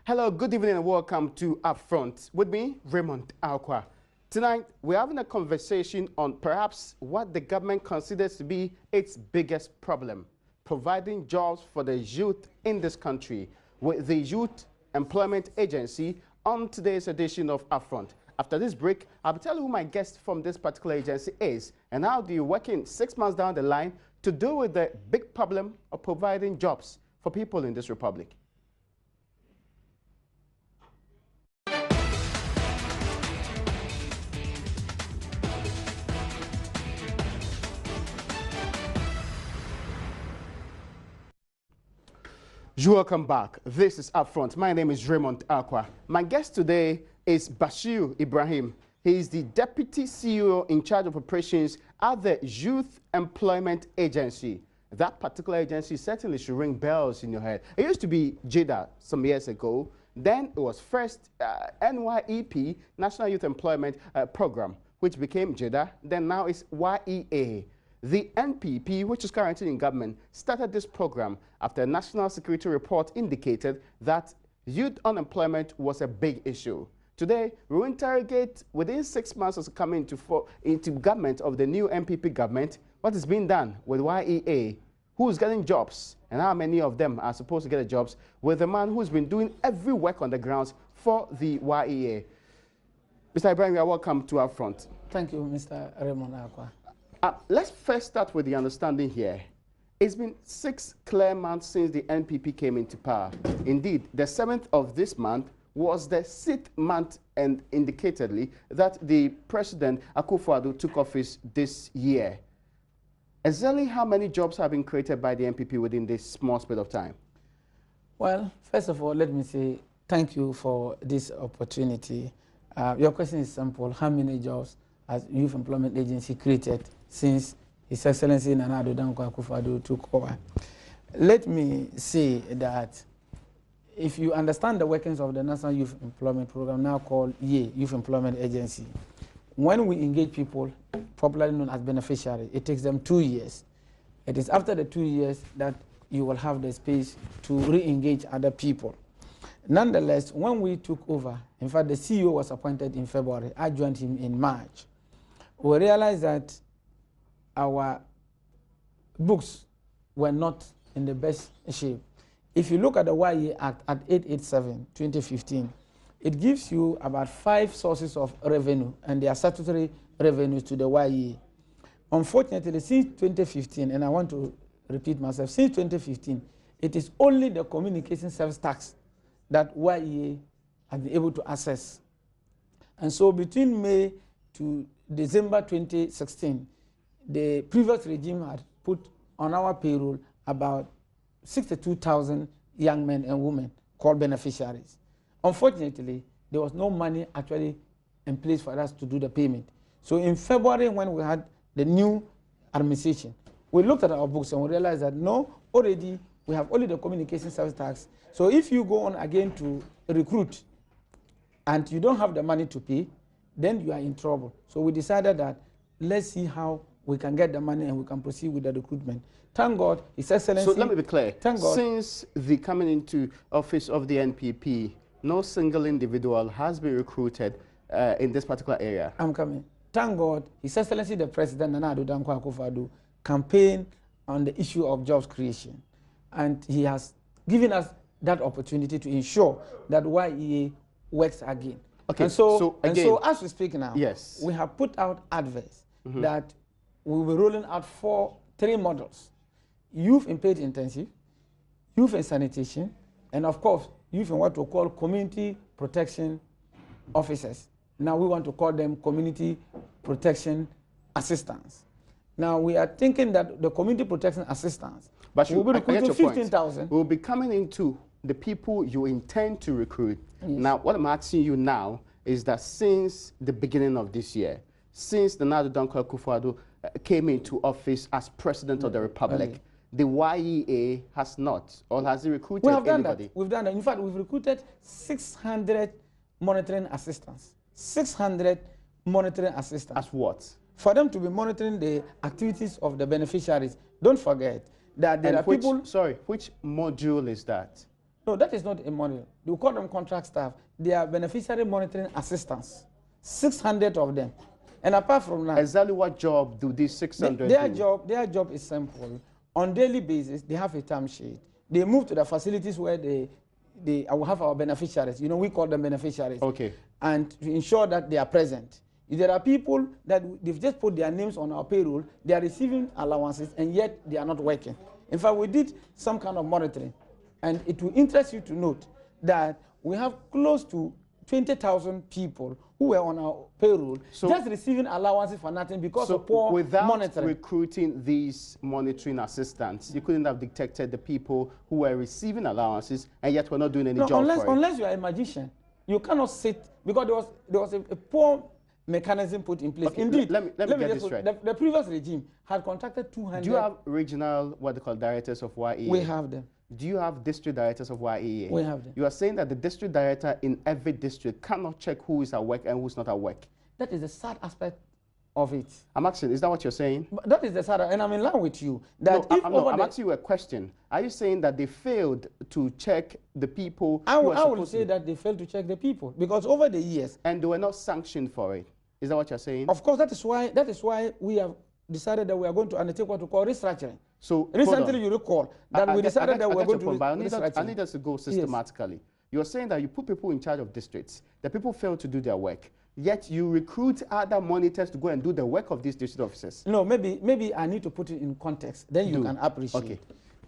Hello, good evening and welcome to Upfront. With me, Raymond Alqua. Tonight, we're having a conversation on perhaps what the government considers to be its biggest problem, providing jobs for the youth in this country with the Youth Employment Agency on today's edition of Upfront. After this break, I'll tell you who my guest from this particular agency is and how do you work in 6 months down the line to deal with the big problem of providing jobs for people in this republic. Welcome back. This is Upfront. My name is Raymond Alqua. My guest today is Bashir Ibrahim. He is the Deputy CEO in charge of operations at the Youth Employment Agency. That particular agency certainly should ring bells in your head. It used to be JIDA some years ago. Then it was first NYEP, National Youth Employment Program, which became JIDA. Then now it's YEA. The NPP, which is currently in government, started this program after a national security report indicated that youth unemployment was a big issue. Today, we will interrogate within 6 months of coming into government of the new NPP government, what is being done with YEA, who is getting jobs, and how many of them are supposed to get jobs with the man who's been doing every work on the grounds for the YEA. Mr. Ibrahim, you are welcome to Upfront. Thank you, Mr. Raymond Alqua. Let's first start with the understanding here. It's been 6 clear months since the NPP came into power. Indeed, the 7th of this month was the 6th month and indicatedly that the President Akufo-Addo took office this year. Exactly how many jobs have been created by the NPP within this small space of time? Well, first of all, let me say thank you for this opportunity. Your question is simple. How many jobs has Youth Employment Agency created since His Excellency Nana Addo Dankwa Akufo-Addo took over? Let me say that if you understand the workings of the National Youth Employment Program, now called YEA, Youth Employment Agency, when we engage people, popularly known as beneficiaries, it takes them 2 years. It is after the 2 years that you will have the space to re-engage other people. Nonetheless, when we took over, in fact, the CEO was appointed in February. I joined him in March. We realized that our books were not in the best shape. If you look at the YEA Act at 887/2015, it gives you about 5 sources of revenue, and they are statutory revenues to the YEA. Unfortunately, since 2015, and I want to repeat myself, since 2015, it is only the communication service tax that YEA has been able to access. And so between May to December 2016, the previous regime had put on our payroll about 62,000 young men and women called beneficiaries. Unfortunately, there was no money actually in place for us to do the payment. So in February, when we had the new administration, we looked at our books and we realized that no, already we have only the communication service tax. So if you go on again to recruit and you don't have the money to pay, then you are in trouble. So we decided that let's see how we can get the money and we can proceed with the recruitment. Thank God, His Excellency. So let me be clear. Thank God. Since the coming into office of the NPP, no single individual has been recruited in this particular area. I'm coming. Thank God, His Excellency the President Nana Addo Dankwa Akufo-Addo campaigned on the issue of jobs creation. And he has given us that opportunity to ensure that YEA works again. Okay, and so as we speak now, yes, we have put out adverts that we will be rolling out 3 models: youth in paid intensive, youth in sanitation, and of course, youth in what we call community protection officers. Now we want to call them community protection assistants. Now we are thinking that the community protection assistants will be recruiting 15,000. We'll be coming into the people you intend to recruit. Yes. Now, what I'm asking you now is that since the beginning of this year, since the Nana Addo Dankwa Akufo-Addo came into office as President of the Republic, the YEA has not, or has he recruited anybody? We've done that. In fact, we've recruited 600 monitoring assistants. 600 monitoring assistants. As what? For them to be monitoring the activities of the beneficiaries. Don't forget that there are people... Sorry, which module is that? No, that is not a model. We call them contract staff. They are beneficiary monitoring assistants, 600 of them. And apart from that, exactly what job do these 600 do? Their job is simple. On daily basis, they have a time sheet. They move to the facilities where they will have our beneficiaries. You know, we call them beneficiaries. Okay. And to ensure that they are present. If there are people that they've just put their names on our payroll, they are receiving allowances and yet they are not working. In fact, we did some kind of monitoring. And it will interest you to note that we have close to 20,000 people who were on our payroll just receiving allowances for nothing because of poor monitoring. Without recruiting these monitoring assistants, you couldn't have detected the people who were receiving allowances and yet were not doing any job for it. Unless you are a magician, you cannot sit, because there was a poor mechanism put in place. Okay, indeed, let me get this right. The previous regime had contracted 200. Do you have regional, what they call directors of YEA? We have them. Do you have district directors of YEA? We have them. You are saying that the district director in every district cannot check who is at work and who's not at work. That is the sad aspect of it. I'm asking, is that what you're saying? But that is the sad, and I'm in line with you. That I'm asking you a question. Are you saying that they failed to check the people I will say that they failed to check the people, because over the years. And they were not sanctioned for it. Is that what you're saying? Of course, that is why we have decided that we are going to undertake what we call restructuring. So recently, you recall that we decided that we are going to restructure. I need us to go systematically. Yes. You're saying that you put people in charge of districts. The people fail to do their work. Yet you recruit other monitors to go and do the work of these district officers. No, maybe I need to put it in context. Then you can appreciate. Okay.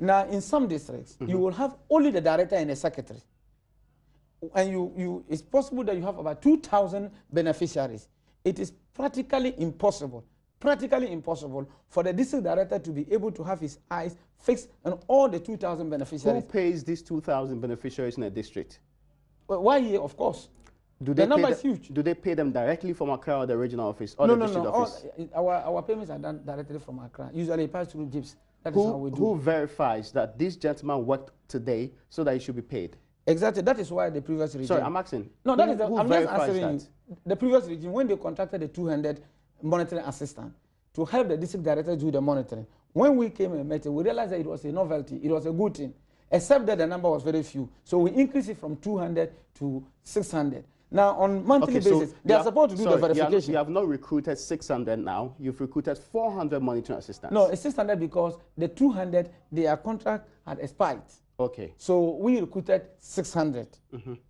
Now, in some districts, you will have only the director and a secretary. And it's possible that you have about 2,000 beneficiaries. It is practically impossible for the district director to be able to have his eyes fixed on all the 2,000 beneficiaries. Who pays these 2,000 beneficiaries in a district? Well, YEA, of course. The number is huge. Do they pay them directly from Accra or the regional office or the district office? Our payments are done directly from Accra. Usually it passes through GIPS. That is how we do. Who verifies that this gentleman worked today so that he should be paid? Exactly. That is why the previous regime. Sorry, I'm asking. No, I'm just answering you. The previous regime, when they contracted the 200 monitoring assistant to help the district director do the monitoring, when we came and met it, we realized that it was a novelty. It was a good thing, except that the number was very few. So we increased it from 200 to 600. Now, on monthly basis, they are supposed to do the verification. You have not recruited 600 now. You've recruited 400 monitoring assistants. No, it's 600 because the 200, their contract had expired. Okay. So we recruited 600.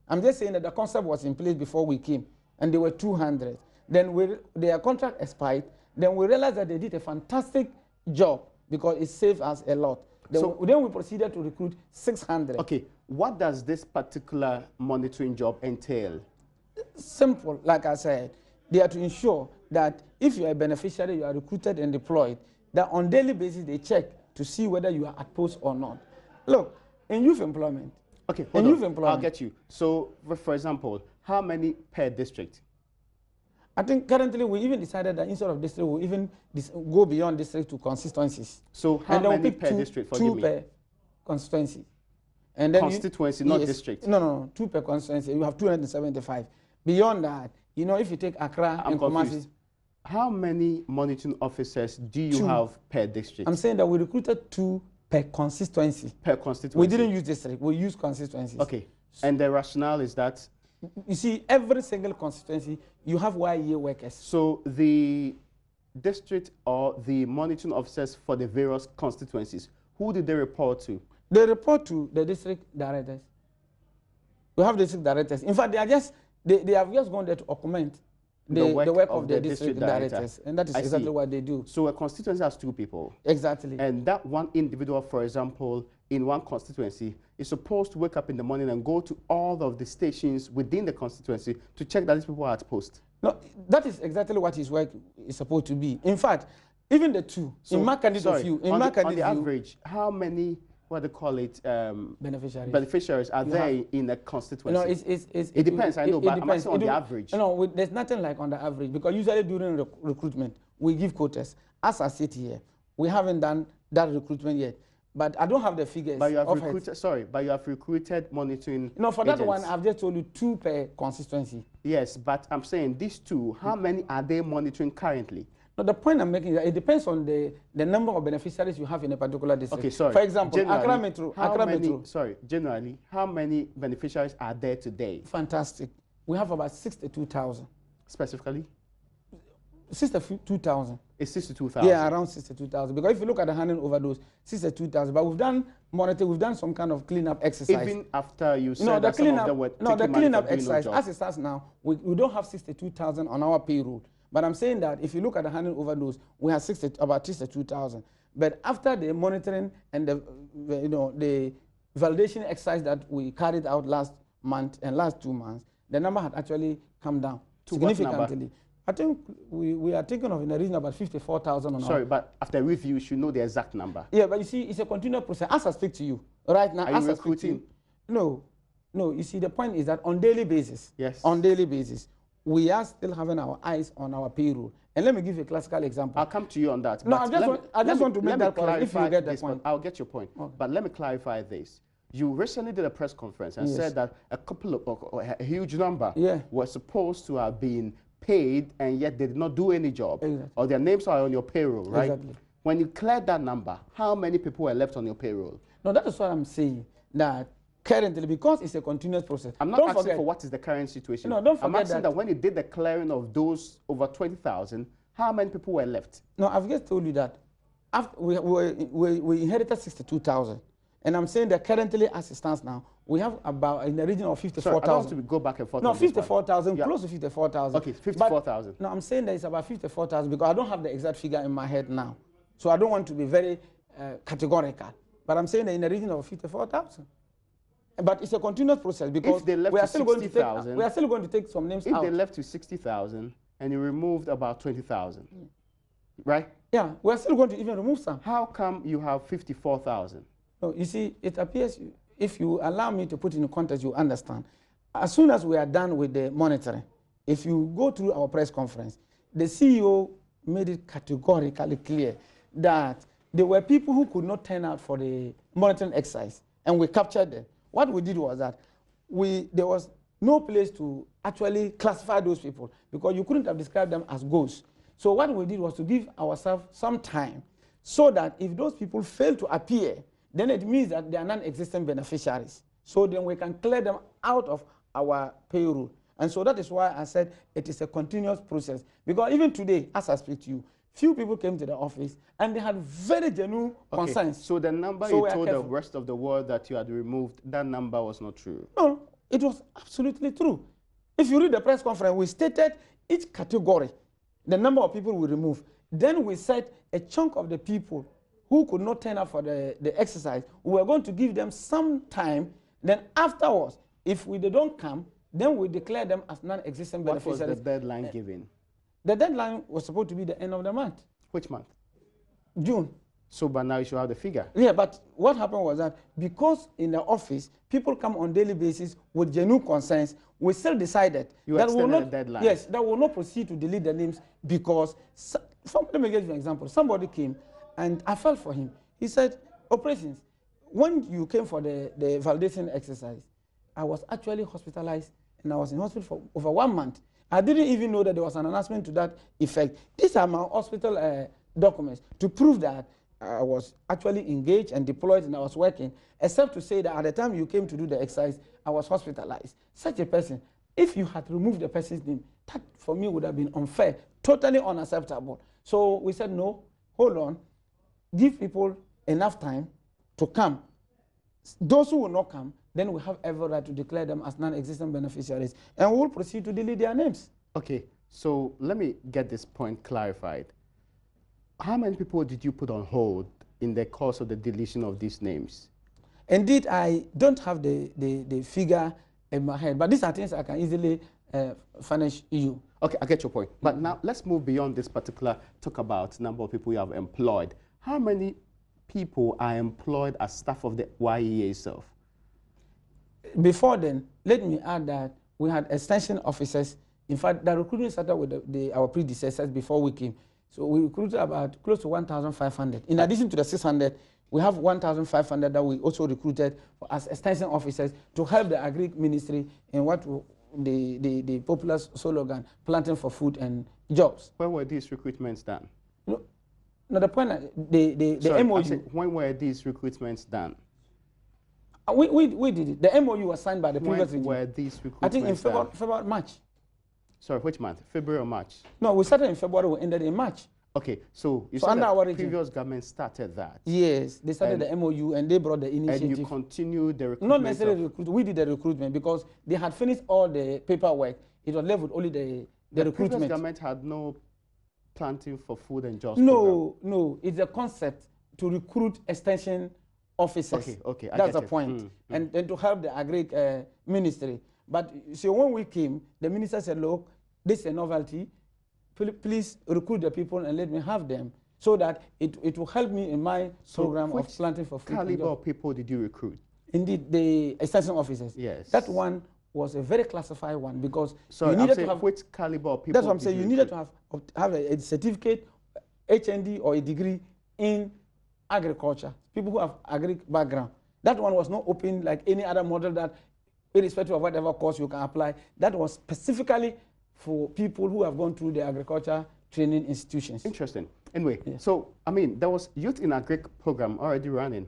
I'm just saying that the concept was in place before we came, and there were 200. Then their contract expired. Then we realized that they did a fantastic job because it saved us a lot. Then we proceeded to recruit 600. Okay. What does this particular monitoring job entail? Simple, like I said. They are to ensure that if you are a beneficiary, you are recruited and deployed, that on daily basis they check to see whether you are at post or not. Look, in youth employment. Okay, hold on. I'll get you. So, for example, how many per district? I think currently we even decided that instead of district, we'll even go beyond district to constituencies. So how many per district? Two per constituency. And then constituency, not district? No, 2 per constituency. You have 275. Beyond that, you know, if you take Accra and Kumasi. How many monitoring officers do you have per district? I'm saying that we recruited 2 per constituency. Per constituency. We didn't use district, we used constituencies. Okay. And the rationale is that? You see, every single constituency, you have YEA workers. So the district or the monitoring officers for the various constituencies, who did they report to? They report to the district directors. We have district directors. In fact, they have just gone there to augment the work of the district directors. And that is exactly what they do. So a constituency has 2 people. Exactly. And that one individual, for example, in one constituency, is supposed to wake up in the morning and go to all of the stations within the constituency to check that these people are at post. No, that is exactly what his work is supposed to be. In fact, even the 2, so, in my candidate view, on the average, how many, what they call it, beneficiaries are there in a constituency? No, it depends, I know, but I'm asking on the average. No, there's nothing like on the average, because usually during recruitment, we give quotas. As I sit here, we haven't done that recruitment yet. But I don't have the figures. But you have recruited monitoring. No, for that one, I've just told you 2 per constituency. Yes, but I'm saying these 2, how many are they monitoring currently? No, the point I'm making is that it depends on the number of beneficiaries you have in a particular district. Okay, sorry. For example, Accra Metro. Generally, how many beneficiaries are there today? Fantastic. We have about 62,000. Specifically? 62,000. It's 62,000? Yeah, around 62,000. Because if you look at the handling overdose, 62,000. But we've done monitoring, we've done some kind of cleanup exercise. Even after you said that some of them were taking money for doing no job? No, the cleanup exercise, as it stands now, we don't have 62,000 on our payroll. But I'm saying that if you look at the handling overdose, we have about 62,000. But after the monitoring and the validation exercise that we carried out last month and last 2 months, the number had actually come down significantly. I think we are thinking of in the region about 54,000 on Sorry, but after review, you should know the exact number. Yeah, but you see, it's a continuous process. As I speak to you right now, are you recruiting? No. You see, the point is that on daily basis, yes, on daily basis, we are still having our eyes on our payroll. And let me give you a classical example. I'll come to you on that. No, I just want to make that point if you get the point. I'll get your point. Okay. But let me clarify this. You recently did a press conference and said that a huge number were supposed to have been paid and yet they did not do any job. Exactly. Or their names are on your payroll, right? Exactly. When you cleared that number, how many people were left on your payroll? No, that is what I'm saying. That currently, because it's a continuous process. I'm not asking for what is the current situation. No, don't forget I'm asking that when you did the clearing of those over 20,000, how many people were left? No, I've just told you that after we inherited 62,000. And I'm saying that currently, as it stands now, we have about in the region of 54,000. I don't want to go back and forth. No, 54,000, close to 54,000. Okay, 54,000. No, I'm saying that it's about 54,000 because I don't have the exact figure in my head now. So I don't want to be very categorical. But I'm saying that in the region of 54,000. But it's a continuous process because we are still going to take some names out. If they left to 60,000 and you removed about 20,000, right? Yeah, we are still going to even remove some. How come you have 54,000? No, you see, it appears, if you allow me to put in context, you understand. As soon as we are done with the monitoring, if you go through our press conference, the CEO made it categorically clear that there were people who could not turn out for the monitoring exercise, and we captured them. What we did was that there was no place to actually classify those people because you couldn't have described them as ghosts. So what we did was to give ourselves some time so that if those people fail to appear, then it means that they are non-existent beneficiaries. So then we can clear them out of our payroll. And so that is why I said it is a continuous process. Because even today, as I speak to you, few people came to the office and they had very genuine concerns. So the number you told the rest of the world that you had removed, that number was not true? No, it was absolutely true. If you read the press conference, we stated each category, the number of people we removed. Then we said a chunk of the people who could not turn up for the exercise, we were going to give them some time. Then afterwards, if they don't come, then we declare them as non-existent beneficiaries. What was the deadline given? The deadline was supposed to be the end of the month. Which month? June. So by now you should have the figure. Yeah, but what happened was that because in the office, people come on daily basis with genuine concerns, we still decided that we will not, the deadline. Yes, that we will not proceed to delete the names because, let me give you an example. Somebody came and I felt for him. He said, operations, when you came for the validation exercise, I was actually hospitalized and I was in hospital for over 1 month. I didn't even know that there was an announcement to that effect. These are my hospital documents to prove that I was actually engaged and deployed and I was working, except to say that at the time you came to do the exercise, I was hospitalized. Such a person, if you had removed the person's name, that for me would have been unfair, totally unacceptable. So we said, no, hold on, give people enough time to come. Those who will not come, then we have every right to declare them as non-existent beneficiaries, and we will proceed to delete their names. Okay, so let me get this point clarified. How many people did you put on hold in the course of the deletion of these names? Indeed, I don't have the figure in my head, but these are things I can easily furnish you. Okay, I get your point. But now let's move beyond this particular talk about number of people you have employed. How many people are employed as staff of the YEA itself? Before then, let me add that we had extension officers. In fact, the recruitment started with our predecessors before we came. So we recruited about close to 1,500. In addition to the 600, we have 1,500 that we also recruited as extension officers to help the Agri Ministry in what the popular slogan, planting for food and jobs. When were these recruitments done? No, the point, the MOU. When were these recruitments done? We did it. The MOU was signed by the previous regime. When were these recruitments I think in February, March. Sorry, which month? February or March? No, we started in February, we ended in March. Okay, so you said the previous government started that. Yes, they started the MOU and they brought the initiative. And you continued the recruitment? Not necessarily recruitment. We did the recruitment because they had finished all the paperwork. It was left with only the recruitment. The previous government had no planting for food and jobs program. No, it's a concept to recruit extension officers. Okay, that's the point. And to help the agri ministry. But so when we came, the minister said, look, this is a novelty. Please recruit the people and let me have them so that it will help me in my program of planting for food. What caliber of people did you recruit? Indeed, the extension officers. Yes. That one was a very classified one because you needed to have which caliber of people. That's what I'm saying. You needed to have a certificate, HND or a degree in agriculture. People who have agri background. That one was not open like any other model that, irrespective of whatever course you can apply. That was specifically for people who have gone through the agriculture training institutions. Interesting. Anyway, so, I mean, there was Youth in Agric program already running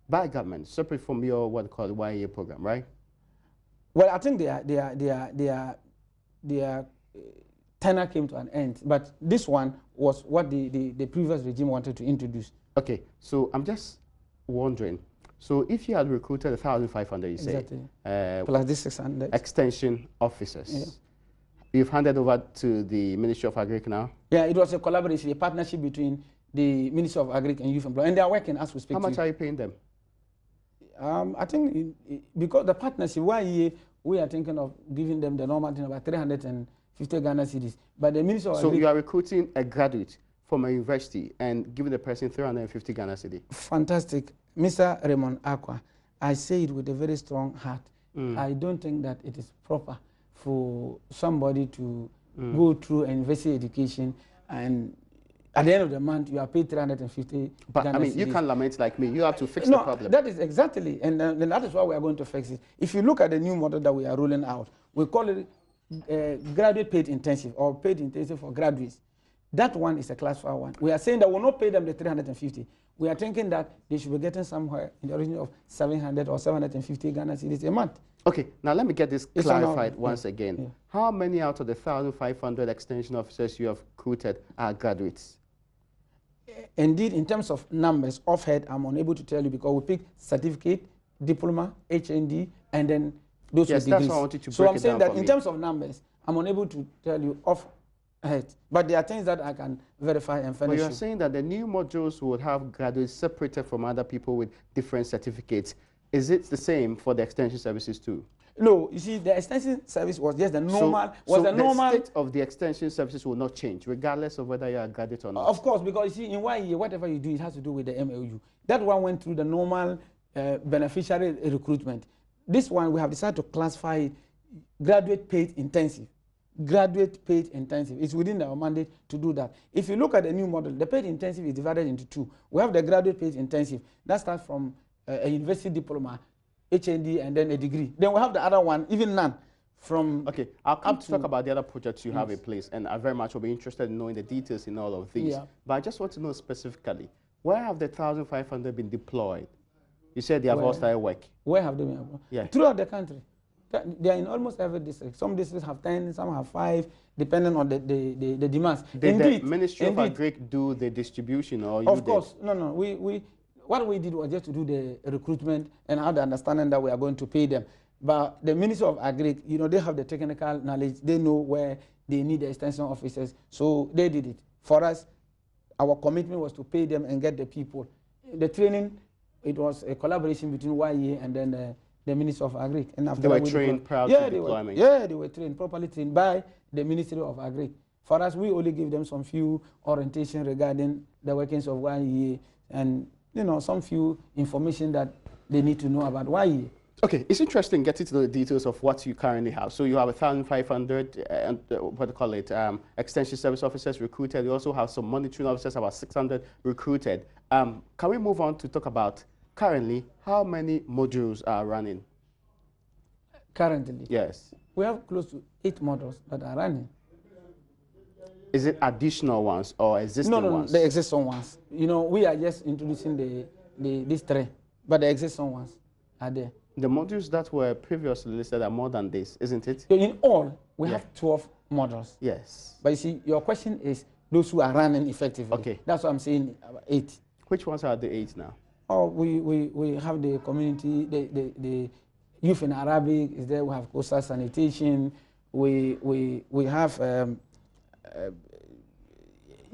by government, separate from your, what called YA program, right? Well, I think their tenure came to an end, but this one was what the previous regime wanted to introduce. Okay, so I'm just wondering, so if you had recruited 1,500, you say, plus this 600 extension officers, you've handed over to the Ministry of Agric now? Yeah, it was a collaboration, a partnership between the Ministry of Agric and Youth Employment, and they are working as we speak. How much are you paying them? I think because the partnership, we are thinking of giving them the normal thing about 350 Ghana cedis. But the Ministry of Agric, so you are recruiting a graduate from a university and giving the person 350 Ghana cedi. Fantastic. Mr. Raymond Aqua, I say it with a very strong heart. I don't think that it is proper for somebody to go through a university education and at the end of the month you are paid 350 But Ghana I mean, cedis. you can't lament like me. You have to fix the problem. That is exactly, and then that is why we are going to fix it. If you look at the new model that we are rolling out, we call it graduate paid intensive or paid intensive for graduates. That one is a class 4 one. We are saying that we'll not pay them the 350. We are thinking that they should be getting somewhere in the region of 700 or 750 Ghana cedis a month. Okay, now let me get this clarified once again. Yeah. How many out of the 1,500 extension officers you have recruited are graduates? Indeed, in terms of numbers, off-head, I'm unable to tell you because we pick certificate, diploma, HND, and then those with degrees. That's what I wanted to break so I'm saying that in terms of numbers, I'm unable to tell you off-head. But there are things that I can verify and finish. But you're saying that the new modules would have graduates separated from other people with different certificates. Is it the same for the extension services too? No, you see, the extension service was just the normal. So the state of the extension services will not change, regardless of whether you are a graduate or not? Of course, because you see, in 1 year, whatever you do, it has to do with the MOU. That one went through the normal beneficiary recruitment. This one, we have decided to classify it graduate paid intensive. Graduate paid intensive. It's within our mandate to do that. If you look at the new model, the paid intensive is divided into two. We have the graduate paid intensive. That starts from a university diploma, HND, and then a degree. Then we have the other one, even none, from... Okay, I'll come to talk about the other projects you have in place, and I very much will be interested in knowing the details in all of these. Yeah. But I just want to know specifically, where have the 1,500 been deployed? You said they have all started work. Where have they been deployed? Yeah. Throughout the country. They are in almost every district. Some districts have 10, some have 5, depending on the demands. Did the Ministry of Agric do the distribution, or you Of course. Did? No. What we did was just to do the recruitment and have the understanding that we are going to pay them. But the Ministry of Agric, you know, they have the technical knowledge. They know where they need the extension officers. So they did it. For us, our commitment was to pay them and get the people. The training, it was a collaboration between YA and then the Ministry of Agric. And after they were trained prior to deployment? They were trained, properly trained by the Ministry of Agric. For us, we only give them some few orientation regarding the workings of YA and, you know, some few information that they need to know about YA. Okay, it's interesting getting to know the details of what you currently have. So you have 1,500, what do you call it, extension service officers recruited. You also have some monitoring officers, about 600 recruited. Can we move on to talk about currently how many modules are running? Currently? Yes. We have close to 8 modules that are running. Is it additional ones or existing No, ones? the existing ones. You know, we are just introducing these three, but the existing ones are there. The modules that were previously listed are more than this, isn't it? So in all, we have 12 modules. Yes. But you see, your question is those who are running effectively. Okay. That's what I'm saying, 8. Which ones are the 8 now? Oh, we have the community, the youth in Arabic is there. We have coastal sanitation. We have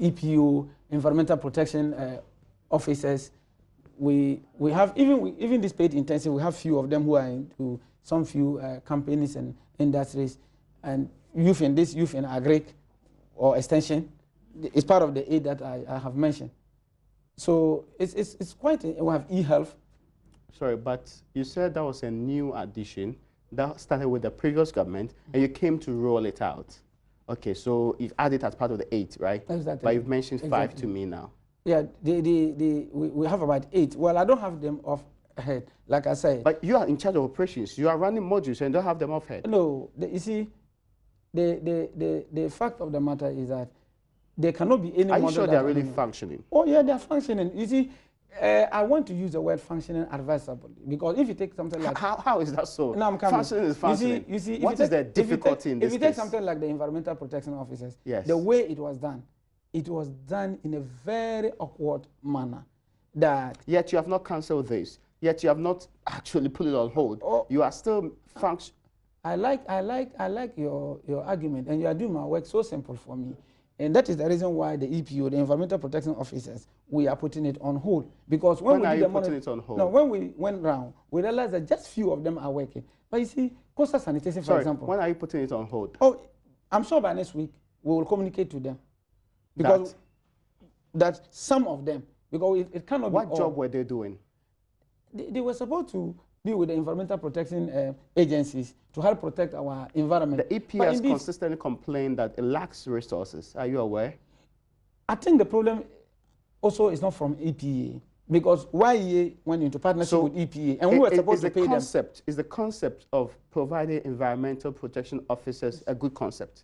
EPO, environmental protection officers. We have even this paid intensive. We have few of them who are into some few companies and industries, and youth in agric or extension. It's part of the 8 that I have mentioned. So it's quite. We have e-health. Sorry, but you said that was a new addition that started with the previous government, and you came to roll it out. Okay, so you've added as part of the 8, right? Exactly. But you've mentioned 5 to me now. Yeah, we have about 8. Well, I don't have them off head, like I said. But you are in charge of operations. You are running modules and don't have them off head. No, you see, the fact of the matter is that there cannot be any. Are you sure they are really functioning? Oh yeah, they are functioning. You see, I want to use the word functioning advisably, because if you take something like how is that so? No, I'm coming. Functioning is functioning. You see, what is the difficulty in this case? If you take case? something like the environmental protection officers, yes, the way it was done in a very awkward manner. That yet you have not cancelled this. Yet you have not actually put it on hold. Oh, you are still function. I like your argument, and you are doing my work so simple for me. And that is the reason why the EPO, the environmental protection officers, we are putting it on hold. Because when are you putting it on hold? No, when we went round, we realized that just few of them are working. But you see, coastal sanitation, for example. When are you putting it on hold? Oh, I'm sure by next week we will communicate to them. Because that some of them, because it cannot be all. What job were they doing? They were supposed to be with the environmental protection agencies to help protect our environment. The EPA has consistently complained that it lacks resources. Are you aware? I think the problem also is not from EPA, because YEA went into partnership with EPA, and we were supposed to pay them. Is the concept of providing environmental protection officers a good concept?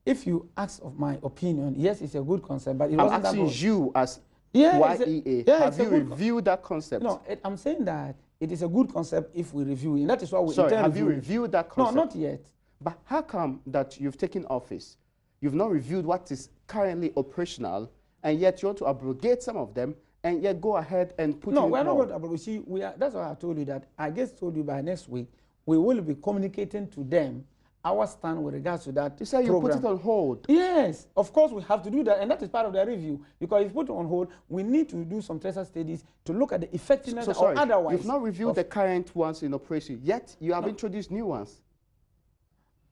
If you ask of my opinion, yes, it's a good concept, but it wasn't that good. I'm asking you as YEA, have you reviewed that concept? No, I'm saying that it is a good concept if we review it. And that is why we have you reviewed that concept? No, not yet. But how come that you've taken office, you've not reviewed what is currently operational, and yet you want to abrogate some of them, and yet go ahead and put No, we're not going to abrogate. See, that's why I told you that I just told you by next week, we will be communicating to them our stand with regards to that. You said you put it on hold. Yes, of course we have to do that, and that is part of the review. Because if put it on hold, we need to do some tracer studies to look at the effectiveness or otherwise. You've not reviewed the current ones in operation, yet you have introduced new ones.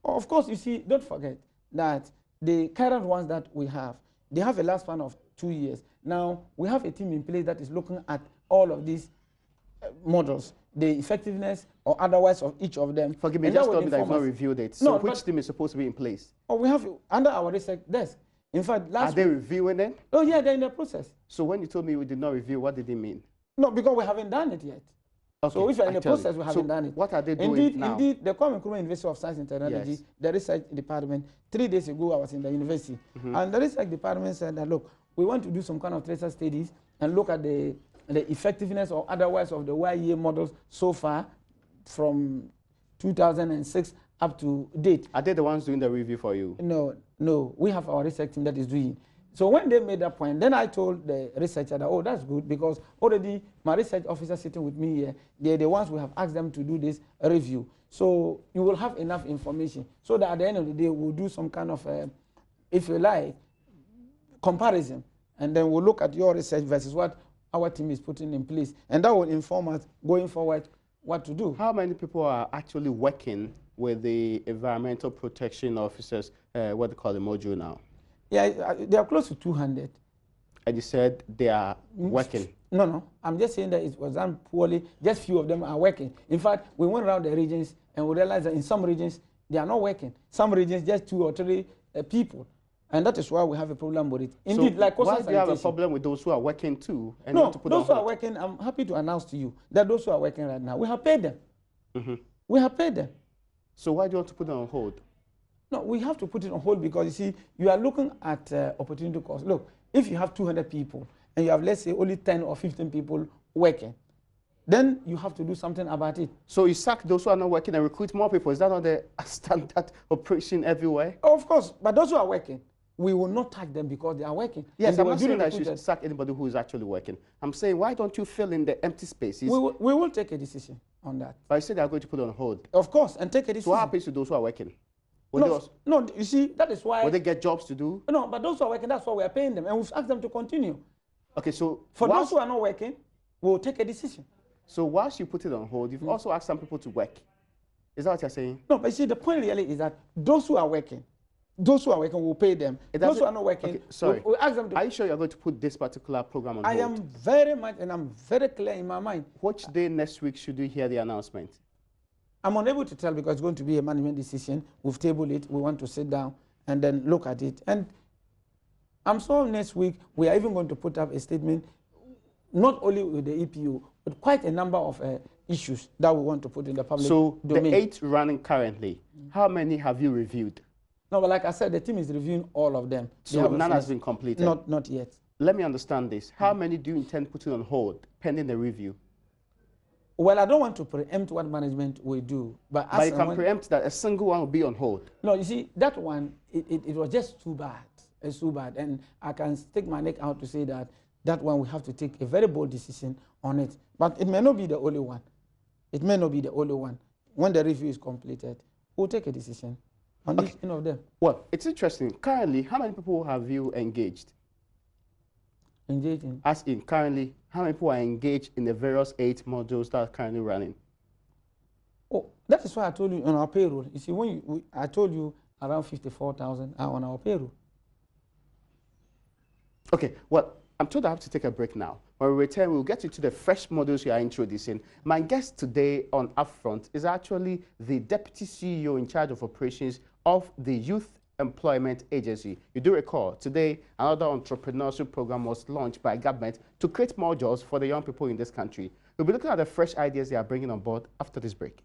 Of course, you see, don't forget that the current ones that we have, they have a lifespan of 2 years. Now, we have a team in place that is looking at all of these models, the effectiveness or otherwise of each of them. Forgive me, just told me that you've not reviewed it. So which team is supposed to be in place? Oh, we have under our research desk. In fact, Are they reviewing it? Oh, yeah, they're in the process. So when you told me we did not review, what did it mean? No, because we haven't done it yet. Okay, so if you're in the process, we haven't done it. What are they doing now? Indeed, the Recruitment University of Science and Technology, the research department, 3 days ago I was in the university, and the research department said that, look, we want to do some kind of tracer studies and look at the effectiveness or otherwise of the YEA models so far from 2006 up to date. Are they the ones doing the review for you? No, we have our research team that is doing. So when they made that point, then I told the researcher that, oh, that's good, because already my research officer sitting with me here, they're the ones we have asked them to do this review. So you will have enough information so that at the end of the day, we'll do some kind of, if you like, comparison. And then we'll look at your research versus what our team is putting in place. And that will inform us going forward what to do. How many people are actually working with the environmental protection officers, what they call the module now? Yeah, they are close to 200. And you said they are working? No. I'm just saying that it was done poorly. Just few of them are working. In fact, we went around the regions and we realized that in some regions, they are not working. Some regions, just 2 or 3 people. And that is why we have a problem with it. Indeed, so like why do you have a problem with those who are working too? And no, those who are working, I'm happy to announce to you that those who are working right now, we have paid them. We have paid them. So why do you want to put them on hold? No, we have to put it on hold because you see, you are looking at opportunity cost. Look, if you have 200 people and you have, let's say, only 10 or 15 people working, then you have to do something about it. So you sack those who are not working and recruit more people. Is that not the standard operation everywhere? Oh, of course, but those who are working, we will not touch them because they are working. Yes, I'm not saying that you should sack anybody who is actually working. I'm saying, why don't you fill in the empty spaces? We will take a decision on that. But you said they are going to put it on hold. Of course, and take a decision. So what happens to those who are working? No, you see, that is why... Will they get jobs to do? No, but those who are working, that's why we are paying them, and we've asked them to continue. Okay, so... For those who are not working, we'll take a decision. So whilst you put it on hold, you've also asked some people to work. Is that what you're saying? No, but you see, the point really is that those who are working, will pay them. Those who are not working, okay, sorry. we'll ask them to... Are you sure you're going to put this particular program on hold? I am very much, and I'm very clear in my mind. Which day next week should we hear the announcement? I'm unable to tell because it's going to be a management decision. We've tabled it. We want to sit down and then look at it. And I'm sure next week we are even going to put up a statement, not only with the EPO, but quite a number of issues that we want to put in the public domain. So the 8 running currently, how many have you reviewed? No, but like I said, the team is reviewing all of them. So none has been completed? Not yet. Let me understand this. How many do you intend putting on hold pending the review? Well, I don't want to preempt what management will do. But you can preempt that a single one will be on hold. No, you see, that one, it was just too bad. It's too bad. And I can stick my neck out to say that that one we have to take a very bold decision on it. But it may not be the only one. It may not be the only one. When the review is completed, we'll take a decision on each of them. Well, it's interesting. Currently, how many people have you engaged? Engaged in? As in, currently, how many people are engaged in the various 8 modules that are currently running? Oh, that is why I told you on our payroll. You see, I told you around 54,000 are on our payroll. Okay, well, I'm told I have to take a break now. When we return, we'll get into the fresh modules you are introducing. My guest today on Upfront is actually the Deputy CEO in charge of operations of the Youth Employment Agency. You do recall, today, another entrepreneurship program was launched by government to create more jobs for the young people in this country. We'll be looking at the fresh ideas they are bringing on board after this break.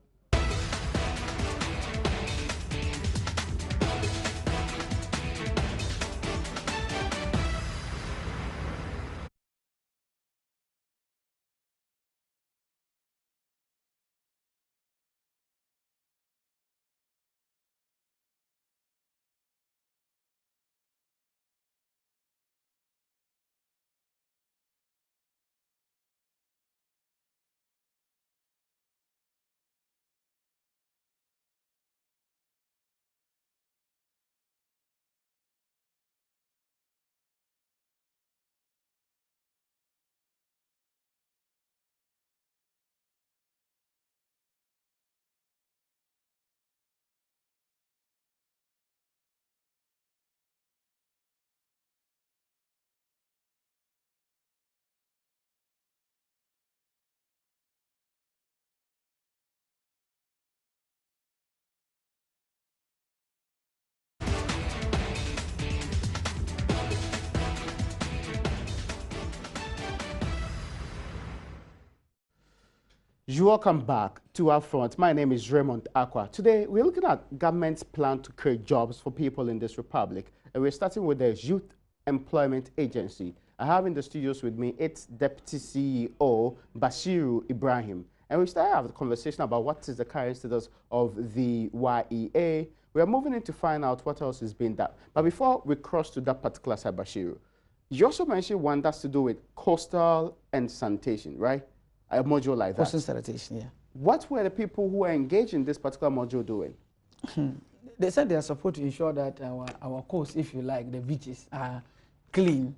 You're welcome back to Upfront. My name is Raymond Aqua. Today, we're looking at government's plan to create jobs for people in this republic. And we're starting with the Youth Employment Agency. I have in the studios with me its Deputy CEO, Bashiru Ibrahim. And we started our conversation about what is the current status of the YEA. We are moving in to find out what else is being done. But before we cross to that particular side, Bashiru, you also mentioned one that's to do with coastal and sanitation, right? A module like that. Coastal sanitation, yeah. What were the people who were engaged in this particular module doing? They said they are supposed to ensure that our coasts, if you like, the beaches are clean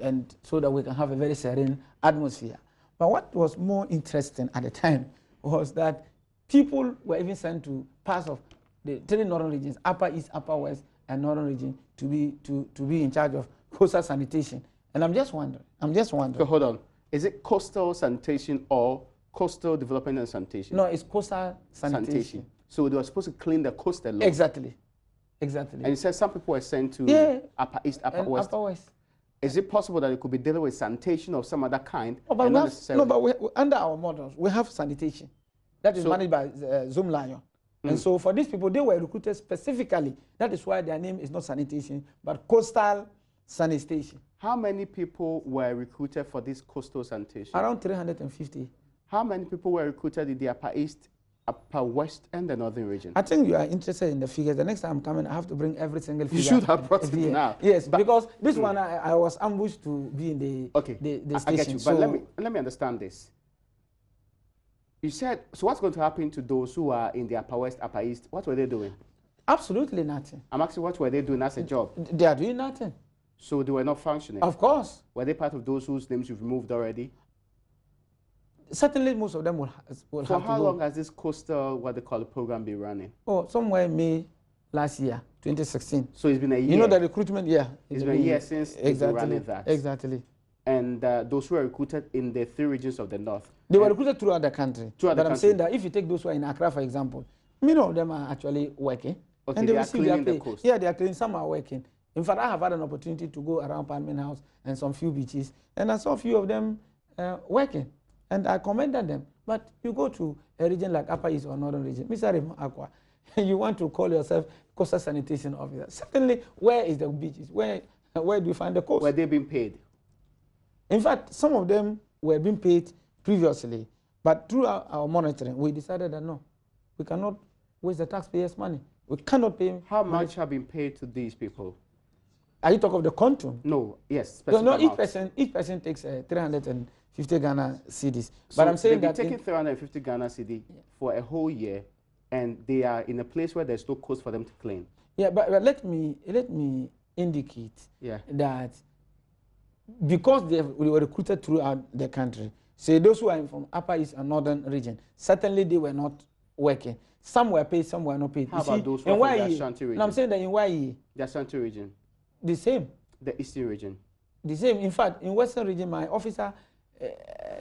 and so that we can have a very serene atmosphere. But what was more interesting at the time was that people were even sent to parts of the 3 northern regions, Upper East, Upper West, and Northern region to be in charge of coastal sanitation. And I'm just wondering. So hold on. Is it coastal sanitation or coastal development and sanitation? No, it's coastal sanitation. So they were supposed to clean the coast alone? Exactly. And you said some people were sent to Upper East, Upper West. Upper West. Is it possible that it could be dealing with sanitation of some other kind? Oh, but under our models, we have sanitation. That is managed by Zoom Lion. And so for these people, they were recruited specifically. That is why their name is not Sanitation, but Coastal Sanitation. How many people were recruited for this coastal sanitation? Around 350. How many people were recruited in the Upper East, Upper West, and the Northern region? I think you are interested in the figures. The next time I'm coming, I have to bring every single figure. You should have brought it now. Yes, because this one I was ambushed to be in the the station. I get you, so but let me understand this. You said, so what's going to happen to those who are in the Upper West, Upper East? What were they doing? Absolutely nothing. I'm asking, what were they doing as a job? They are doing nothing. So they were not functioning? Of course. Were they part of those whose names you've removed already? Certainly, most of them will have to go. For how long has this coastal, what they call the program, been running? Oh, somewhere in May last year, 2016. So it's been a year? You know the recruitment, yeah. It's been a year since they've been running that? Exactly. And those who were recruited in the 3 regions of the north? They were recruited throughout the country. I'm saying that if you take those who are in Accra, for example, many of them are actually working. Okay, and they are cleaning the coast? Yeah, they are cleaning. Some are working. In fact, I have had an opportunity to go around Parliament House and some few beaches, and I saw a few of them working, and I commended them. But you go to a region like Upper East or Northern region, Mr. Raymond Aqua, you want to call yourself coastal sanitation officer. Certainly, where is the beaches? Where do you find the coast? Were they being paid? In fact, some of them were being paid previously, but through our monitoring, we decided that no, we cannot waste the taxpayers' money. We cannot pay. How much have been paid to these people? Are you talking of the quantum? No, yes. No, each person takes 350 Ghana cedis. So but I'm saying that taking 350 Ghana cedi for a whole year, and they are in a place where there's no coast for them to clean. Yeah, but let me indicate that because we were recruited throughout the country, say those who are from Upper East and Northern region, certainly they were not working. Some were paid, some were not paid. How about those who are from the Ashanti region? No, I'm saying that in YE. The Ashanti region. The same. The Eastern region. The same. In fact, in Western region, my officer,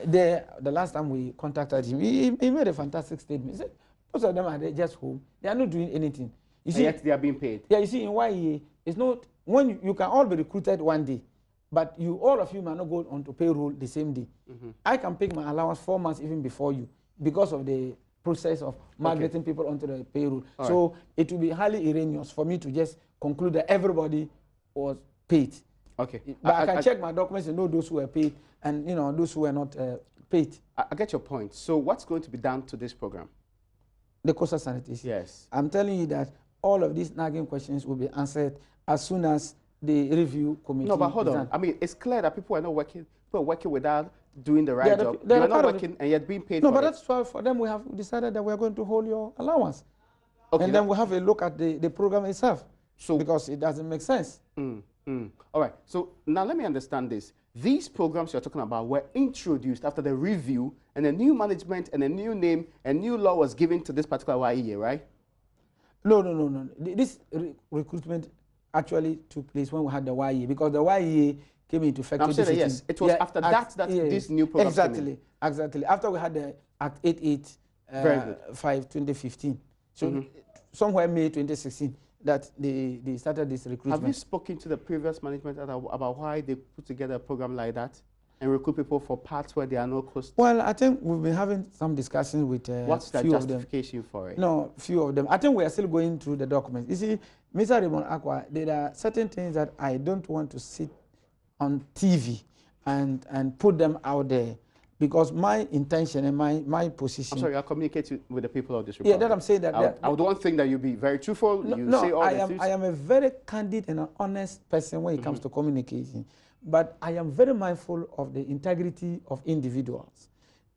the last time we contacted him, he made a fantastic statement. He said, most of them are just home. They are not doing anything. You see, yet they are being paid. Yeah, you see, in YE, it's not, when you can all be recruited one day, but all of you might not go onto payroll the same day. I can pick my allowance 4 months even before you because of the process of migrating people onto the payroll. So it will be highly erroneous for me to just conclude that everybody was paid. Okay. But I can check my documents and know those who were paid and those who were not paid. I get your point. So what's going to be done to this program? The coastal sanitation. Yes. I'm telling you that all of these nagging questions will be answered as soon as the review committee. No, but hold on. I mean, it's clear that people are not working. People are working without doing the right job. They are not working and yet being paid. No, but that's why for them we have decided that we are going to hold your allowance. Okay. And then we have a look at the program itself. So because it doesn't make sense. All right. So now let me understand this. These programs you're talking about were introduced after the review and a new management and a new name and new law was given to this particular YEA, right? No. This recruitment actually took place when we had the YEA because the YEA came into effect. I'm saying that, yes, it was after that this new program came in. Exactly. After we had the Act 885/2015. So somewhere May 2016 that they started this recruitment. Have you spoken to the previous management about why they put together a program like that and recruit people for parts where there are no costs? Well, I think we've been having some discussions with what's the justification for it? No, few of them. I think we are still going through the documents. You see, Mr. Raymond Aqua, there are certain things that I don't want to sit on TV and put them out there because my intention and my position. I'm sorry, I'll communicate with the people of this republic. Yeah, that I'm saying that. I would want thing that you be very truthful. I am a very candid and an honest person when it comes to communication. But I am very mindful of the integrity of individuals.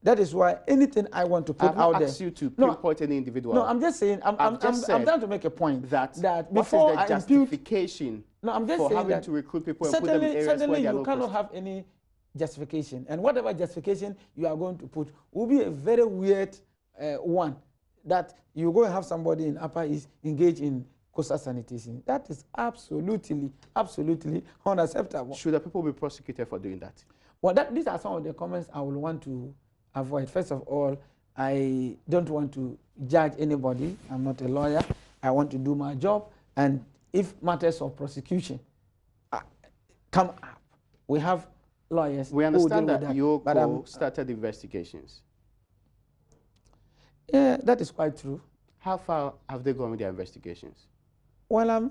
That is why anything I want to put out there. Asked you to pinpoint any individual. No, I'm just saying. I'm trying to make a point that before what is the justification I'm just for saying having that to recruit people and put them in areas where certainly they are you cannot have any justification, and whatever justification you are going to put will be a very weird one. That you go and have somebody in Upper East engage in coastal sanitation. That is absolutely unacceptable. Should the people be prosecuted for doing that? Well, these are some of the comments I will want to avoid. First of all, I don't want to judge anybody. I'm not a lawyer. I want to do my job. And if matters of prosecution come up, we have lawyers. We understand that you started investigations. Yeah, that is quite true. How far have they gone with their investigations? Well,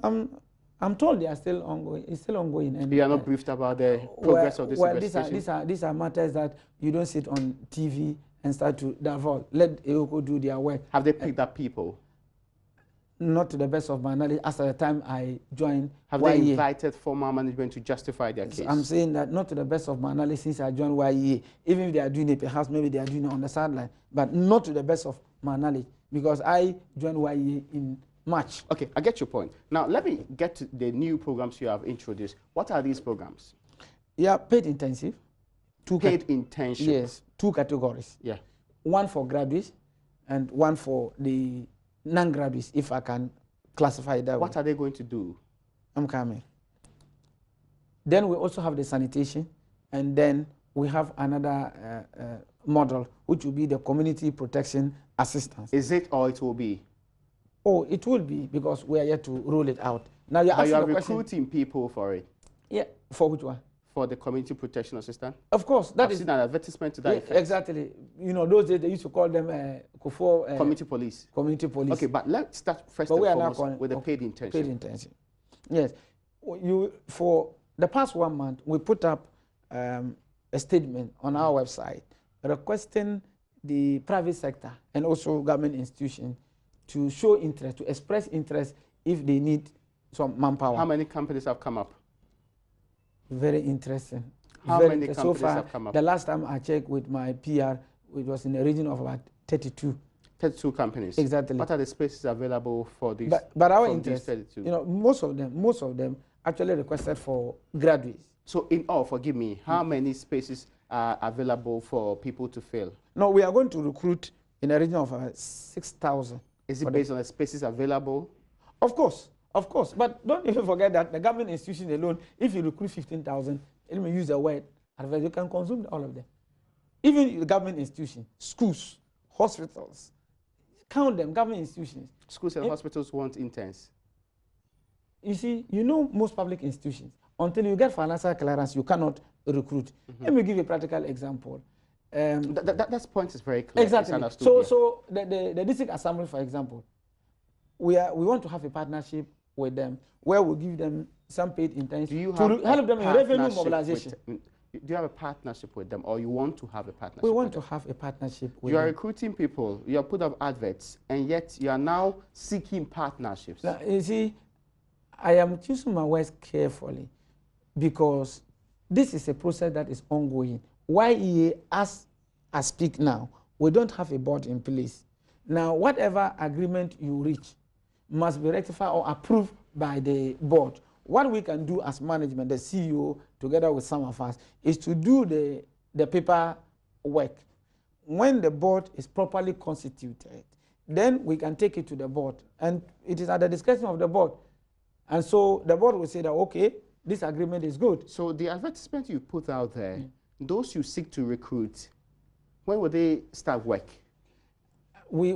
I'm told they are still ongoing. It's still ongoing. And you are not briefed about the progress of this investigation? Well, these are matters that you don't sit on TV and start to divulge. Let EOCO do their work. Have they picked up people? Not to the best of my knowledge. As at the time I joined, have they invited former management to justify their case? I'm saying that not to the best of my knowledge since I joined YEA. Even if they are doing it, perhaps maybe they are doing it on the sideline, but not to the best of my knowledge because I joined YEA in March. Okay, I get your point. Now let me get to the new programs you have introduced. What are these programs? Yeah, paid intensive. Paid intensive. Yes, 2 categories. Yeah. One for graduates and one for the non-graduates, if I can classify it that way. What are they going to do? I'm coming. Then we also have the sanitation, and then we have another model, which will be the community protection assistance. Is it or it will be? Oh, it will be because we are yet to roll it out. Now you're asking the question, recruiting people for it? Yeah, for which one? For the community protection assistant? Of course. I've seen an advertisement to that effect. Exactly. You know, those days they used to call them community police. Community police. Okay, but let's start first and foremost with the paid intensive. Paid intensive. Yes. For the past 1 month, we put up a statement on our website requesting the private sector and also government institutions to show interest, to express interest if they need some manpower. How many companies have come up? Very interesting. How many companies so far, have come up? The last time I checked with my PR, it was in the region of about 32. 32 companies. Exactly. What are the spaces available for these? But our interest, 32? You know, most of them actually requested for graduates. So in all, forgive me, how many spaces are available for people to fill? No, we are going to recruit in the region of 6,000. Is it based on the spaces available? Of course. Of course, but don't even forget that the government institution alone, if you recruit 15,000, let me use the word, you can consume all of them. Even the government institutions, schools, hospitals, count them, government institutions. Schools and hospitals want interns. You see, you know most public institutions, until you get financial clearance, you cannot recruit. Let me give you a practical example. That point is very clear. Exactly. So the district assembly, for example, we want to have a partnership with them where we give them some paid interns to help them in revenue mobilization. Do you have a partnership with them or you want to have a partnership? We want to have a partnership with them. You are recruiting people, you have put up adverts, and yet you are now seeking partnerships. Now, you see, I am choosing my words carefully because this is a process that is ongoing. YEA, as I speak now, we don't have a board in place. Now, whatever agreement you reach must be rectified or approved by the board. What we can do as management, the CEO, together with some of us, is to do the paper work. When the board is properly constituted, then we can take it to the board. And it is at the discretion of the board. And so the board will say that, okay, this agreement is good. So the advertisement you put out there, those you seek to recruit, when will they start work? We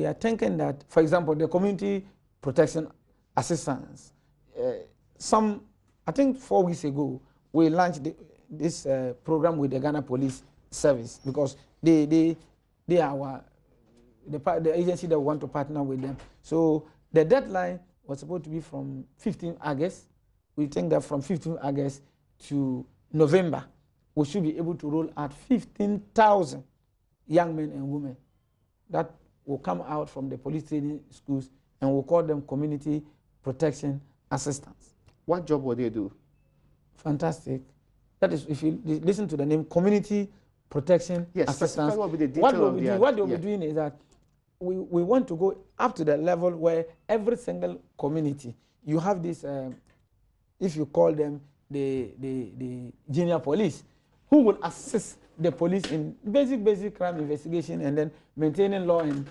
are thinking that, for example, the community protection assistance, I think 4 weeks ago, we launched this program with the Ghana Police Service because they are the agency that want to partner with them. So the deadline was supposed to be from 15 August. We think that from 15 August to November, we should be able to roll out 15,000 young men and women that will come out from the police training schools, and we'll call them community protection assistants. What job will they do? Fantastic. That is, if you listen to the name community protection assistants, what they'll be doing is that we want to go up to the level where every single community, you have this, if you call them the junior police, who will assist the police in basic crime investigation and then maintaining law and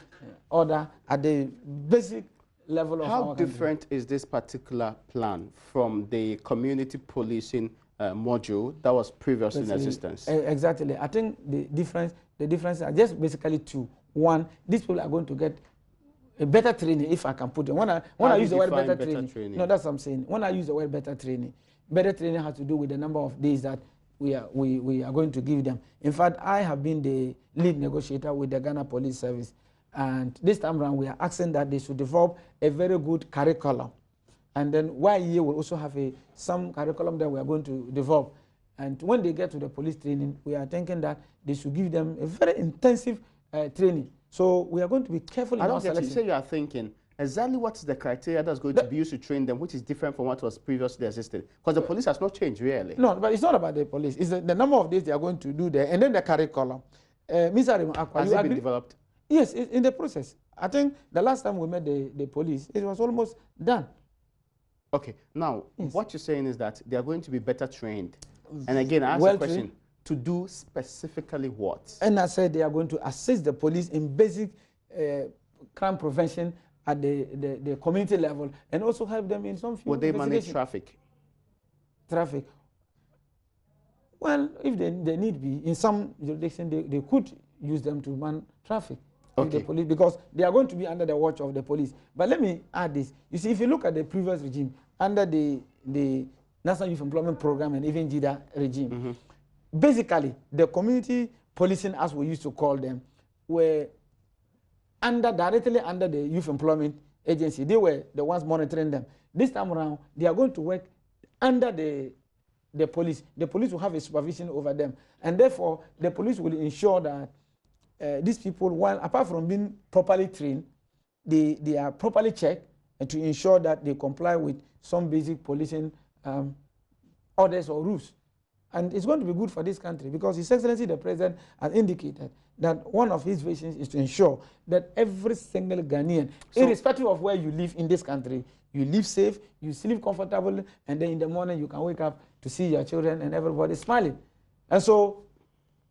order at the basic level of our country. How different is this particular plan from the community policing module that was previously in existence? Exactly. I think the difference are just basically two. One, these people are going to get a better training, if I can put it. When I use the word better training, no, that's what I'm saying. When I use the word better training has to do with the number of days that we are going to give them. In fact, I have been the lead negotiator with the Ghana Police Service. And this time around, we are asking that they should develop a very good curriculum. And then YEA will also have some curriculum that we are going to develop. And when they get to the police training, we are thinking that they should give them a very intensive training. So we are going to be careful in our selection. You say you are thinking exactly what's the criteria that's going to be used to train them, which is different from what was previously existed. Because the police has not changed, really. No, but it's not about the police. It's the number of days they are going to do there, and then the curriculum. Mr. Akwa, has it been developed? Yes, it's in the process. I think the last time we met the police, it was almost done. Okay, now, what you're saying is that they are going to be better trained. And again, I ask the question, to do specifically what? And I said they are going to assist the police in basic crime prevention at the community level, and also help them in some field. Will they manage traffic? Traffic. Well, if they need be, in some jurisdiction, they could use them to man traffic. Okay. The police, because they are going to be under the watch of the police. But let me add this. You see, if you look at the previous regime, under the National Youth Employment Program and even JIDA regime, basically, the community policing, as we used to call them, were directly under the Youth Employment Agency. They were the ones monitoring them. This time around, they are going to work under the police. The police will have a supervision over them. And therefore, the police will ensure that these people, while apart from being properly trained, they are properly checked and to ensure that they comply with some basic policing orders or rules. And it's going to be good for this country because His Excellency the President has indicated that one of his visions is to ensure that every single Ghanaian, irrespective of where you live in this country, you live safe, you sleep comfortably, and then in the morning you can wake up to see your children and everybody smiling. And so,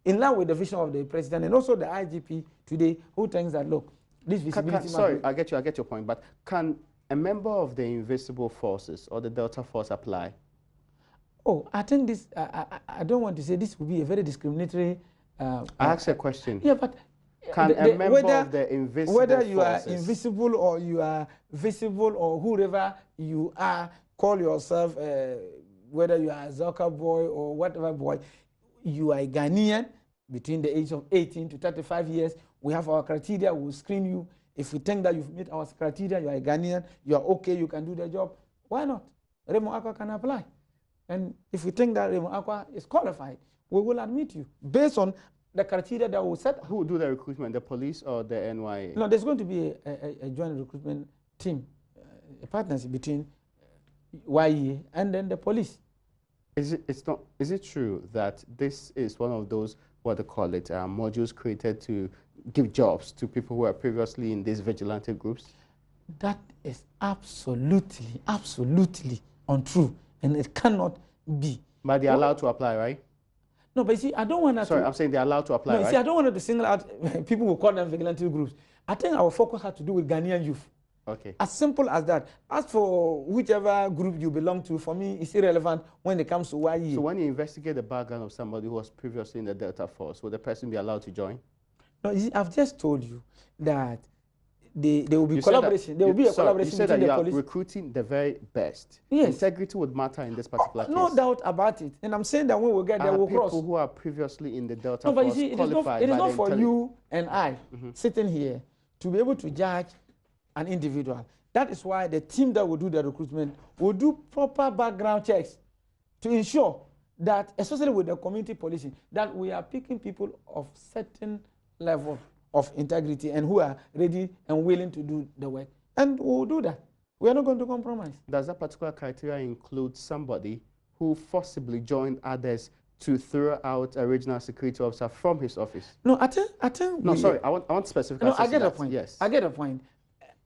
in line with the vision of the President and also the IGP today, who thinks that, look, this visibility... Sorry, I get your point, but can a member of the Invisible Forces or the Delta Force apply? Oh, I think this, I don't want to say this will be a very discriminatory... I asked a question. Yeah, but... Can a member of the Invisible Whether you Forces, are invisible or you are visible or whoever you are, call yourself, whether you are a Zoka boy or whatever boy, you are a Ghanaian between the age of 18 to 35 years. We have our criteria, we'll screen you. If we think that you've met our criteria, you are a Ghanaian, you are okay, you can do the job, why not? Raymond Akwa can apply. And if we think that Raymond Akwa is qualified, we will admit you based on the criteria that we set. Who will do the recruitment, the police or the NYA? No, there's going to be a joint recruitment team, a partnership between YEA and then the police. Is it true that this is one of those, what they call it, modules created to give jobs to people who are previously in these vigilante groups? That is absolutely, absolutely untrue, and it cannot be. But they're allowed to apply, right? No, but you see, I don't want to... Sorry, I'm saying they're allowed to apply, no, right? See, I don't want to single out people who call them vigilante groups. I think our focus has to do with Ghanaian youth. Okay. As simple as that. As for whichever group you belong to, for me, it's irrelevant when it comes to YE. So when you investigate the background of somebody who was previously in the Delta Force, will the person be allowed to join? No, you see, I've just told you that there will be collaboration. There will be a collaboration between the police. You said that you are recruiting the very best. Yes. Integrity would matter in this particular case. No doubt about it. And I'm saying that when we get there, we'll cross. People who are previously in the Delta Force but you see, qualified it is not for you and I sitting here to be able to judge an individual. That is why the team that will do the recruitment will do proper background checks to ensure that, especially with the community policing, that we are picking people of certain level of integrity and who are ready and willing to do the work. And we'll do that. We are not going to compromise. Does that particular criteria include somebody who forcibly joined others to throw out a regional security officer from his office? No, I think. No, sorry, I want specific. No, I get a point. Yes, I get a point.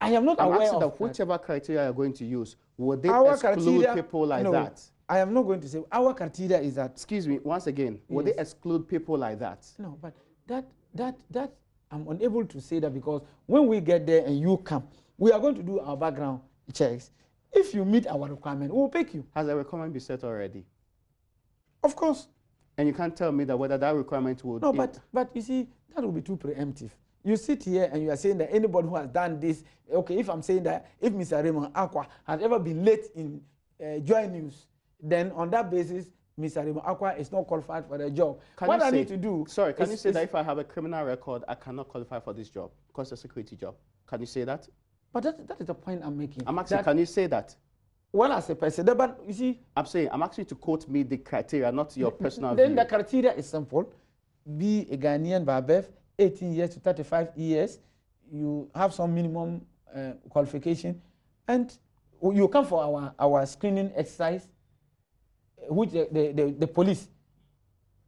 I am not aware of that. Whichever criteria you're going to use, would they exclude people like that? I am not going to say our criteria is that. Excuse me, once again, would they exclude people like that? No, but that I'm unable to say that because when we get there and you come, we are going to do our background checks. If you meet our requirement, we'll pick you. Has a requirement been set already? Of course. And you can't tell me that whether that requirement would... No, but you see, that will be too preemptive. You sit here and you are saying that anybody who has done this, okay, if I'm saying that if Mr. Raymond Akwa has ever been late in JoyNews, then on that basis, Mr. Raymond Aqua is not qualified for the job. Can What you I say, need to do... Sorry, can you say that if I have a criminal record, I cannot qualify for this job because it's a security job? Can you say that? But that is the point I'm making. I'm asking, can you say that? Well, as a person, but you see... I'm saying, I'm asking you to quote me the criteria, not your personal Then view. the criteria is simple. Be a Ghanaian by birth, 18 years to 35 years. You have some minimum qualification. And you come for our screening exercise, which the police,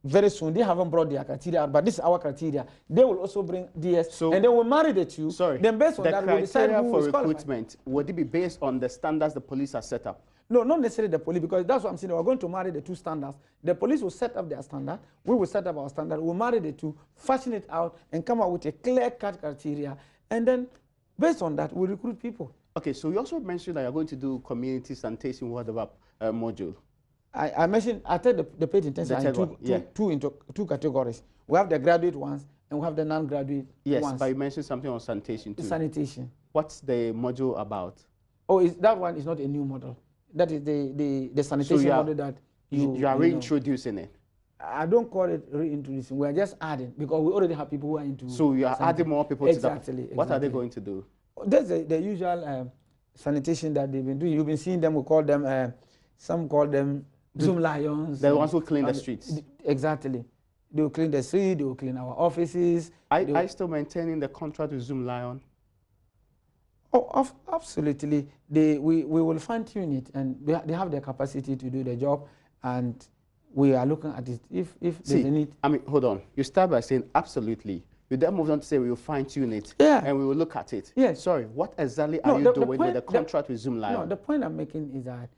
very soon, they haven't brought their criteria, but this is our criteria. They will also bring DS, and they will marry the two. Sorry, then based on that, we'll decide who is qualified. Recruitment, would it be based on the standards the police have set up? No, not necessarily the police, because that's what I'm saying. We're going to marry the two standards. The police will set up their standard. We will set up our standard. We'll marry the two, fashion it out, and come up with a clear-cut criteria. And then, based on that, we'll recruit people. Okay, so you also mentioned that you're going to do community sanitation, whatever module. I mentioned, I tell the paid intensive in two categories. We have the graduate ones, and we have the non-graduate ones. Yes, but you mentioned something on sanitation too. Sanitation. What's the module about? Oh, that one is not a new model. That is the sanitation model that you are reintroducing it. I don't call it reintroducing. We are just adding, because we already have people who are into. So you are adding more people to that. Exactly. What are they going to do? That's the usual sanitation that they've been doing. You've been seeing them. We call them. Some call them Zoom lions. The ones who clean the streets. Exactly. They will clean the street. They will clean our offices. Are you still maintaining the contract with Zoom Lion? Oh, absolutely. We will fine tune it, and they have the capacity to do the job, and we are looking at it. If there's a need. I mean, hold on. You start by saying absolutely. You then move on to say we will fine tune it, and we will look at it. Yes. Sorry, what exactly are you doing with the contract with Zoom Lion? No, the point I'm making is that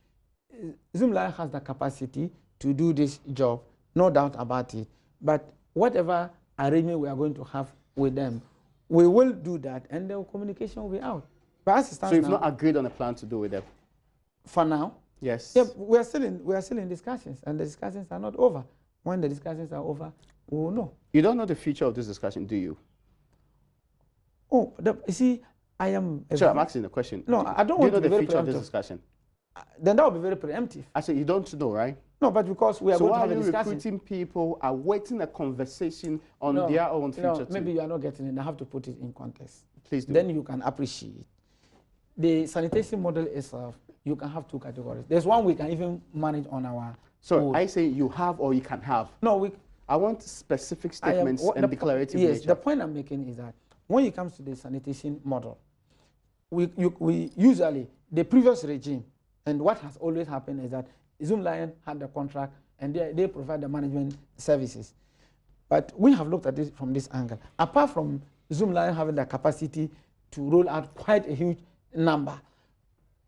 Zoom Lion has the capacity to do this job, no doubt about it. But whatever arrangement we are going to have with them, we will do that, and the communication will be out. But as it stands so you've not agreed on a plan to do with them? For now? Yes. Yeah, we are still in discussions, and the discussions are not over. When the discussions are over, we will know. You don't know the future of this discussion, do you? Oh, you see, I am... Sure, I'm asking the question. No, I don't want to be very preemptive. Do you know the future of this discussion? Then that would be very preemptive. I said you don't know, right? No, but because we are going to have a discussion. So recruiting people are waiting a conversation on their own future too? Maybe you are not getting it. I have to put it in context. Please do. Then you can appreciate. The sanitation model itself, you can have two categories. There's one we can even manage on our own. I say you have or you can have. No, I want specific statements and declarative nature. Yes, the point I'm making is that when it comes to the sanitation model, we usually, the previous regime, and what has always happened is that Zoom Lion had the contract and they provide the management services. But we have looked at it from this angle. Apart from Zoom Lion having the capacity to roll out quite a huge number,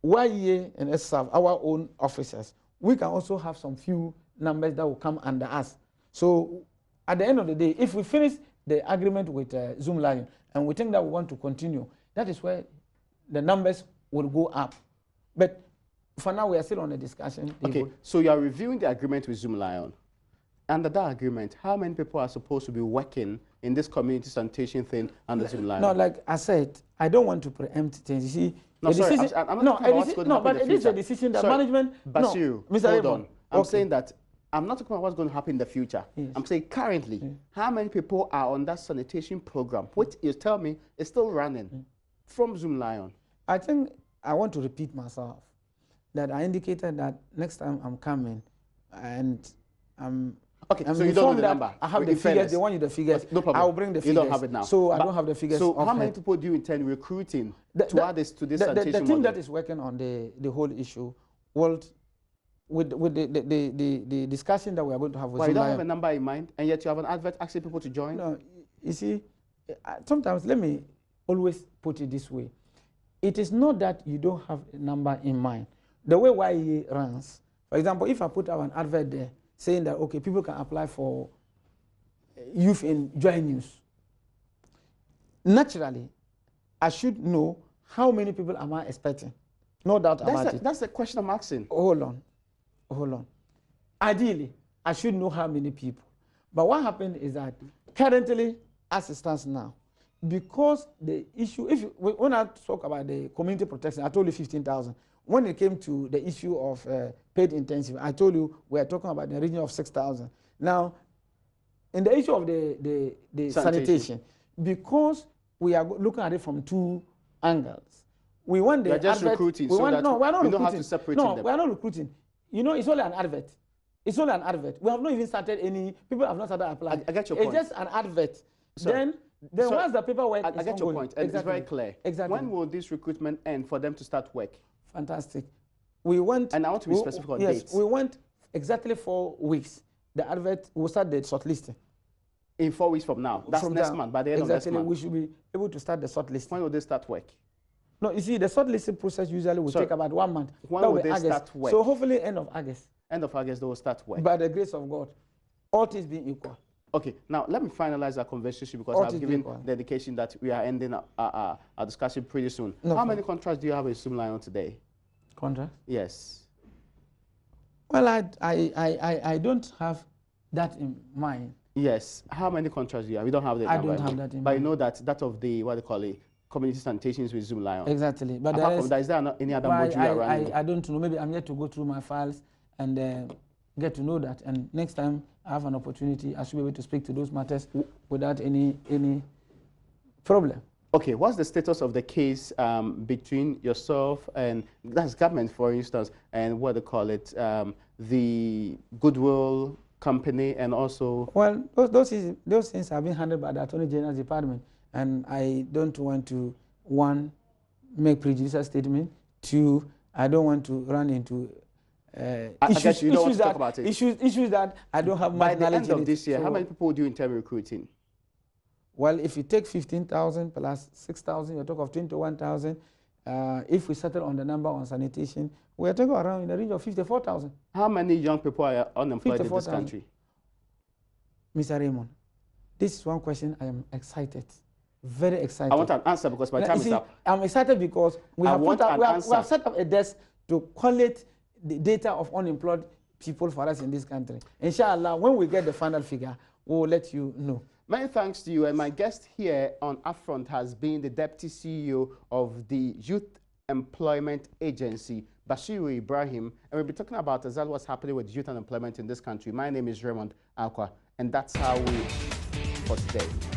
YEA and SSAF, our own officers, we can also have some few numbers that will come under us. So at the end of the day, if we finish the agreement with Zoom Lion and we think that we want to continue, that is where the numbers will go up. But for now, we are still on a discussion. Okay, so you are reviewing the agreement with Zoom Lion. Under that agreement, how many people are supposed to be working in this community sanitation thing under Zoom Lion? No, like I said, I don't want to preempt things. You see, no, sorry, I'm not talking about what's going to happen in the future. But it is a decision that management... Bashir, hold on. I'm saying that I'm not talking about what's going to happen in the future. Yes. I'm saying currently, how many people are on that sanitation program, which you tell me is still running from Zoom Lion? I think I want to repeat myself, that I indicated that next time I'm coming and okay, so you don't know the number. I have the figures. They want you the figures. No problem. I'll bring the figures. You don't have it now. So I don't have the figures. So how many people do you intend recruiting to add this to this sanitation the team model? that is working on the whole issue will, with the discussion that we are going to have with you don't have a number in mind, and yet you have an advert asking people to join? No, you see, sometimes let me always put it this way. It is not that you don't have a number in mind. The way YEA runs, for example, if I put out an advert there saying that, okay, people can apply for youth in JoyNews, naturally, I should know how many people am I expecting. No doubt about it. That's the question I'm asking. Hold on. Ideally, I should know how many people. But what happened is that currently, as it stands now, because the issue, when I talk about the community protection, I told you 15,000. When it came to the issue of paid intensive, I told you we are talking about the region of 6,000. Now, in the issue of the sanitation, because we are looking at it from two angles. We want the just advert, recruiting, we so want, that no, we're not we recruiting. don't have to separate no, them. we're not recruiting. You know, it's only an advert. It's only an advert. We have not even started any, people have not started applying. I get your point. It's just an advert. So, then once the paperwork I get your point, and exactly. it's very clear. Exactly. When will this recruitment end for them to start work? Fantastic. We want, and I want to be specific on dates. Yes, we want exactly 4 weeks. The advert will start the shortlisting. In 4 weeks from now. That's next month, by the end of next month. We should be able to start the shortlisting. When will they start work? No, you see, the shortlisting process usually will take about 1 month. When will they start work? So hopefully end of August. End of August, they will start work. By the grace of God, all things being equal. Okay, now let me finalize our conversation because I've given the indication that we are ending our discussion pretty soon. How many contracts do you have with Zoomlion today? Contracts? Yes. Well, I don't have that in mind. Yes. How many contracts do you have? You don't have that. I don't have that in mind. But you know that of the, what they call it, community sanitations with Zoomlion. Exactly. But apart from that, is there any other module you are running? I don't know. Maybe I'm yet to go through my files and get to know that. And next time I have an opportunity, I should be able to speak to those matters without any problem. Okay, what's the status of the case between yourself and that's government, for instance, and what they call it, the Goodwill company, and also? Well, those things have been handled by the Attorney General's Department, and I don't want to, one, make prejudicial statement. Two, I don't want to run into issues that I don't have much knowledge in. By the end of this year, how many people do you intend recruiting? Well, if you take 15,000 plus 6,000, you're talking of 21,000. If we settle on the number on sanitation, we're talking around in the range of 54,000. How many young people are unemployed in this country? Mr. Raymond, this is one question I am excited, very excited. I want an answer because my time is up. I'm excited because we have set up a desk to collate the data of unemployed people for us in this country. Inshallah, when we get the final figure, we will let you know. Many thanks to you. And my guest here on Upfront has been the Deputy CEO of the Youth Employment Agency, Bashiru Ibrahim. And we'll be talking about exactly what's happening with youth unemployment in this country. My name is Raymond Akwa, and that's how we for today.